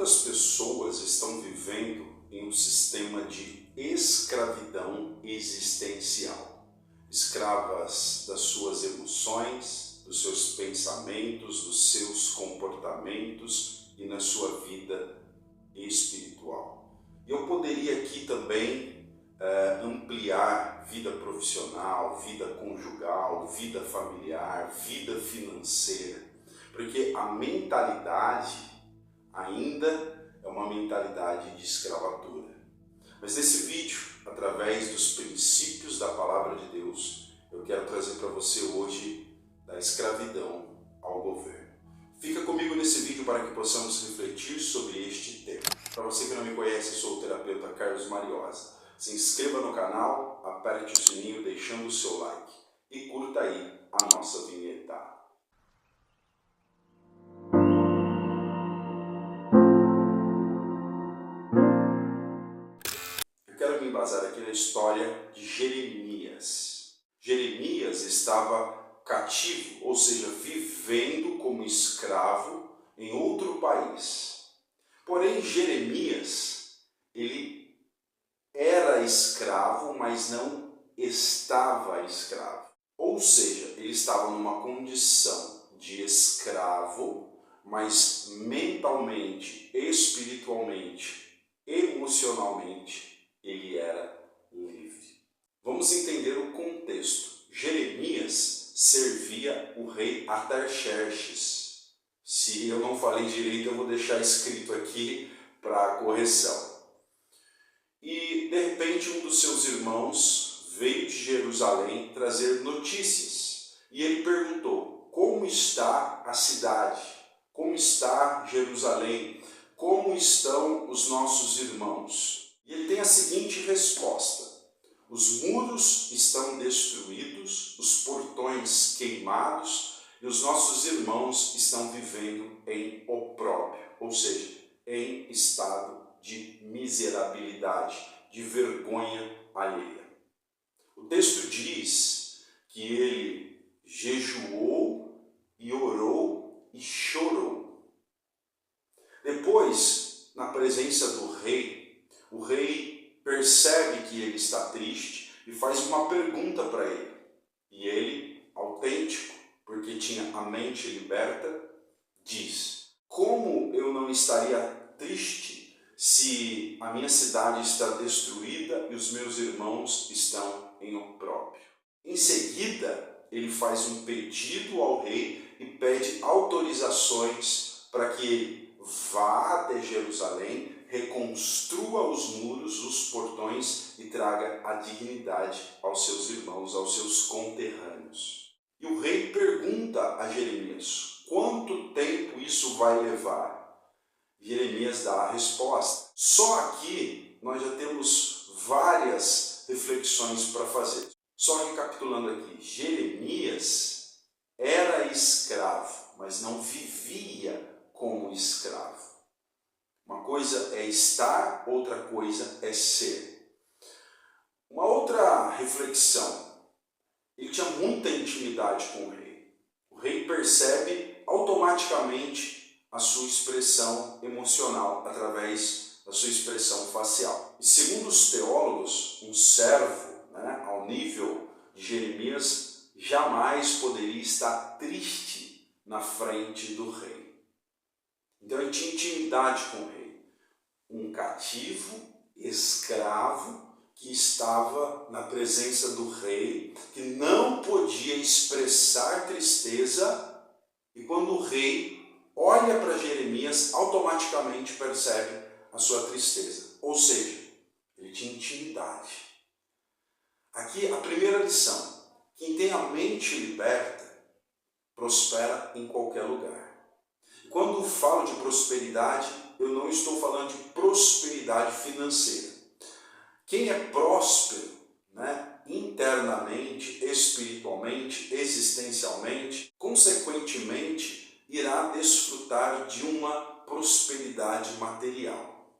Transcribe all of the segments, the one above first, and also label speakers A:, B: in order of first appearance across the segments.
A: Quantas pessoas estão vivendo em um sistema de escravidão existencial? Escravas das suas emoções, dos seus pensamentos, dos seus comportamentos e na sua vida espiritual. E eu poderia aqui também ampliar vida profissional, vida conjugal, vida familiar, vida financeira, porque a mentalidade ainda é uma mentalidade de escravatura. Mas nesse vídeo, através dos princípios da Palavra de Deus, eu quero trazer para você hoje da escravidão ao governo. Fica comigo nesse vídeo para que possamos refletir sobre este tema. Para você que não me conhece, eu sou o terapeuta Carlos Mariosa. Se inscreva no canal, aperte o sininho deixando o seu like e curta aí a nossa vinheta. Eu quero me embasar aqui na história de Jeremias. Jeremias estava cativo, ou seja, vivendo como escravo em outro país. Porém, Jeremias, ele era escravo, mas não estava escravo. Ou seja, ele estava numa condição de escravo, mas mentalmente, espiritualmente, emocionalmente, ele era livre. Vamos entender o contexto. Jeremias servia o rei Artaxerxes. Se eu não falei direito, eu vou deixar escrito aqui para correção. E, de repente, um dos seus irmãos veio de Jerusalém trazer notícias. E ele perguntou: como está a cidade? Como está Jerusalém? Como estão os nossos irmãos? E ele tem a seguinte resposta: os muros estão destruídos, os portões queimados, e os nossos irmãos estão vivendo em opróbrio, ou seja, em estado de miserabilidade, de vergonha alheia. O texto diz que ele jejuou e orou e chorou. Depois, na presença do rei, o rei percebe que ele está triste e faz uma pergunta para ele. E ele, autêntico, porque tinha a mente liberta, diz: como eu não estaria triste se a minha cidade está destruída e os meus irmãos estão em opróbrio? Em seguida, ele faz um pedido ao rei e pede autorizações para que ele vá até Jerusalém, reconstrua os muros, os portões e traga a dignidade aos seus irmãos, aos seus conterrâneos. E o rei pergunta a Jeremias: quanto tempo isso vai levar? Jeremias dá a resposta. Só aqui nós já temos várias reflexões para fazer. Só recapitulando aqui, Jeremias era escravo, mas não vivia como escravo. Uma coisa é estar, outra coisa é ser. Uma outra reflexão: ele tinha muita intimidade com o rei. O rei percebe automaticamente a sua expressão emocional através da sua expressão facial. E segundo os teólogos, um servo, ao nível de Jeremias, jamais poderia estar triste na frente do rei. Então ele tinha intimidade com o rei. Um cativo, escravo, que estava na presença do rei, que não podia expressar tristeza, e quando o rei olha para Jeremias, automaticamente percebe a sua tristeza. Ou seja, ele tinha intimidade. Aqui a primeira lição: quem tem a mente liberta, prospera em qualquer lugar. E quando falo de prosperidade, eu não estou falando de prosperidade financeira. Quem é próspero, internamente, espiritualmente, existencialmente, consequentemente, irá desfrutar de uma prosperidade material.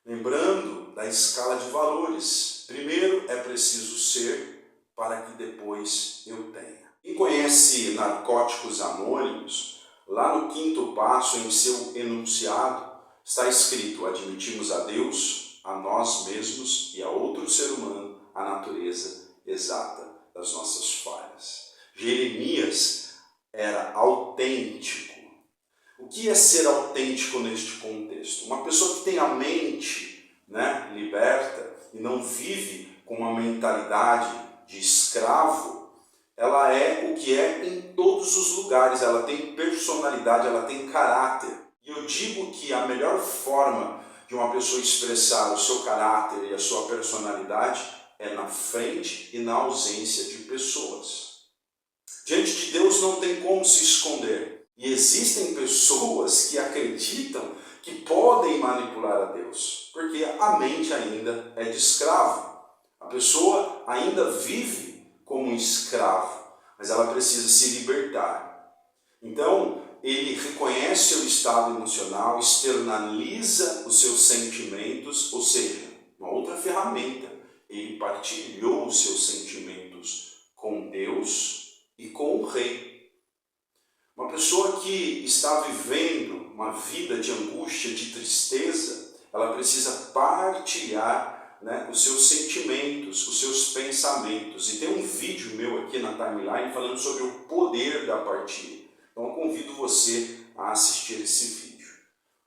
A: Lembrando da escala de valores, primeiro é preciso ser para que depois eu tenha. Quem conhece Narcóticos Anônimos, lá no 5º passo em seu enunciado, Está escrito: admitimos a Deus, a nós mesmos e a outro ser humano a natureza exata das nossas falhas. Jeremias era autêntico. O que é ser autêntico neste contexto? Uma pessoa que tem a mente, liberta e não vive com uma mentalidade de escravo, ela é o que é em todos os lugares, ela tem personalidade, ela tem caráter. E eu digo que a melhor forma de uma pessoa expressar o seu caráter e a sua personalidade é na frente e na ausência de pessoas. Diante de Deus não tem como se esconder. E existem pessoas que acreditam que podem manipular a Deus, porque a mente ainda é de escravo. A pessoa ainda vive como um escravo, mas ela precisa se libertar. Então, ele reconhece o estado emocional, externaliza os seus sentimentos, ou seja, uma outra ferramenta. Ele partilhou os seus sentimentos com Deus e com o rei. Uma pessoa que está vivendo uma vida de angústia, de tristeza, ela precisa partilhar os seus sentimentos, os seus pensamentos. E tem um vídeo meu aqui na timeline falando sobre o poder da partilha. Então eu convido você a assistir esse vídeo.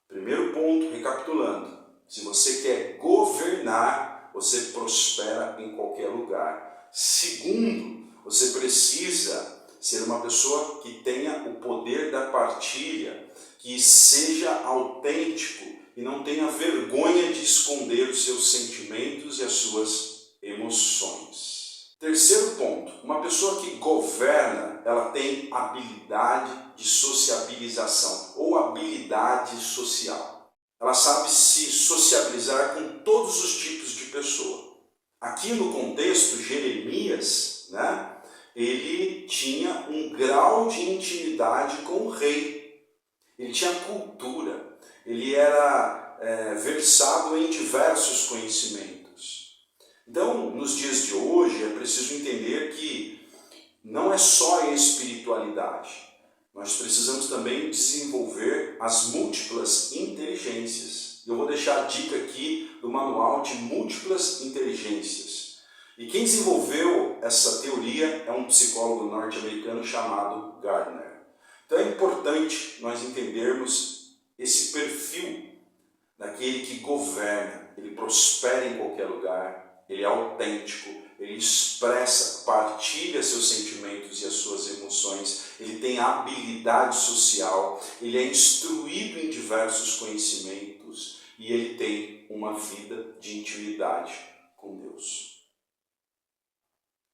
A: Primeiro ponto, recapitulando: se você quer governar, você prospera em qualquer lugar. Segundo, você precisa ser uma pessoa que tenha o poder da partilha, que seja autêntico e não tenha vergonha de esconder os seus sentimentos e as suas emoções. Terceiro ponto, uma pessoa que governa, ela tem habilidade de sociabilização ou habilidade social. Ela sabe se sociabilizar com todos os tipos de pessoa. Aqui no contexto, Jeremias, ele tinha um grau de intimidade com o rei. Ele tinha cultura, ele era versado em diversos conhecimentos. Então, nos dias de hoje, é preciso entender que não é só a espiritualidade. Nós precisamos também desenvolver as múltiplas inteligências. Eu vou deixar a dica aqui do manual de múltiplas inteligências. E quem desenvolveu essa teoria é um psicólogo norte-americano chamado Gardner. Então é importante nós entendermos esse perfil daquele que governa. Ele prospera em qualquer lugar, ele é autêntico, ele expressa, partilha seus sentimentos e as suas emoções, ele tem habilidade social, ele é instruído em diversos conhecimentos e ele tem uma vida de intimidade com Deus.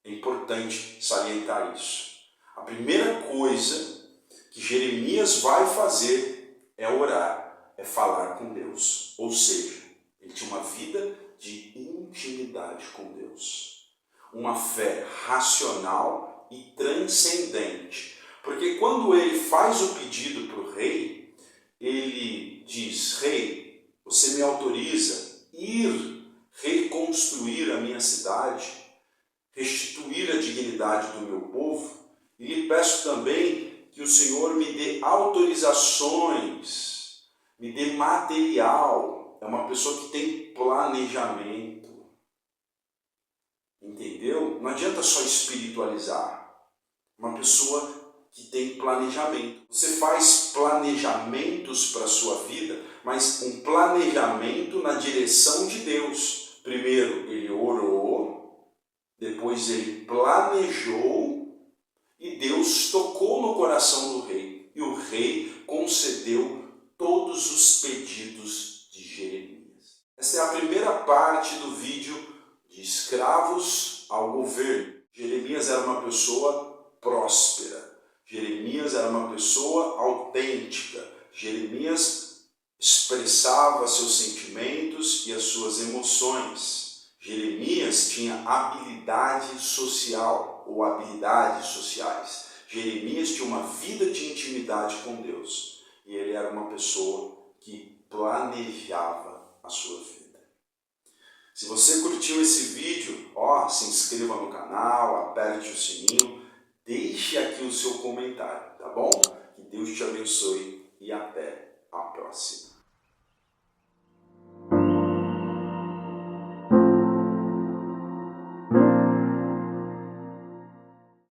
A: É importante salientar isso. A primeira coisa que Jeremias vai fazer é orar, é falar com Deus. Ou seja, ele tinha uma vida de intimidade com Deus. Uma fé racional e transcendente. Porque quando ele faz o pedido para o rei, ele diz: rei, você me autoriza ir reconstruir a minha cidade, restituir a dignidade do meu povo, e lhe peço também que o Senhor me dê autorizações, me dê material. É uma pessoa que tem planejamento. Entendeu? Não adianta só espiritualizar. Uma pessoa que tem planejamento. Você faz planejamentos para a sua vida, mas um planejamento na direção de Deus. Primeiro ele orou, depois ele planejou e Deus tocou no coração do rei. E o rei concedeu todos os pedidos de Jeremias. Essa é a primeira parte do vídeo de escravos ao governo. Jeremias era uma pessoa próspera. Jeremias era uma pessoa autêntica. Jeremias expressava seus sentimentos e as suas emoções. Jeremias tinha habilidade social ou habilidades sociais. Jeremias tinha uma vida de intimidade com Deus. E ele era uma pessoa que planejava a sua vida. Se você curtiu esse vídeo, se inscreva no canal, aperte o sininho, deixe aqui o seu comentário, tá bom? Que Deus te abençoe e até a próxima.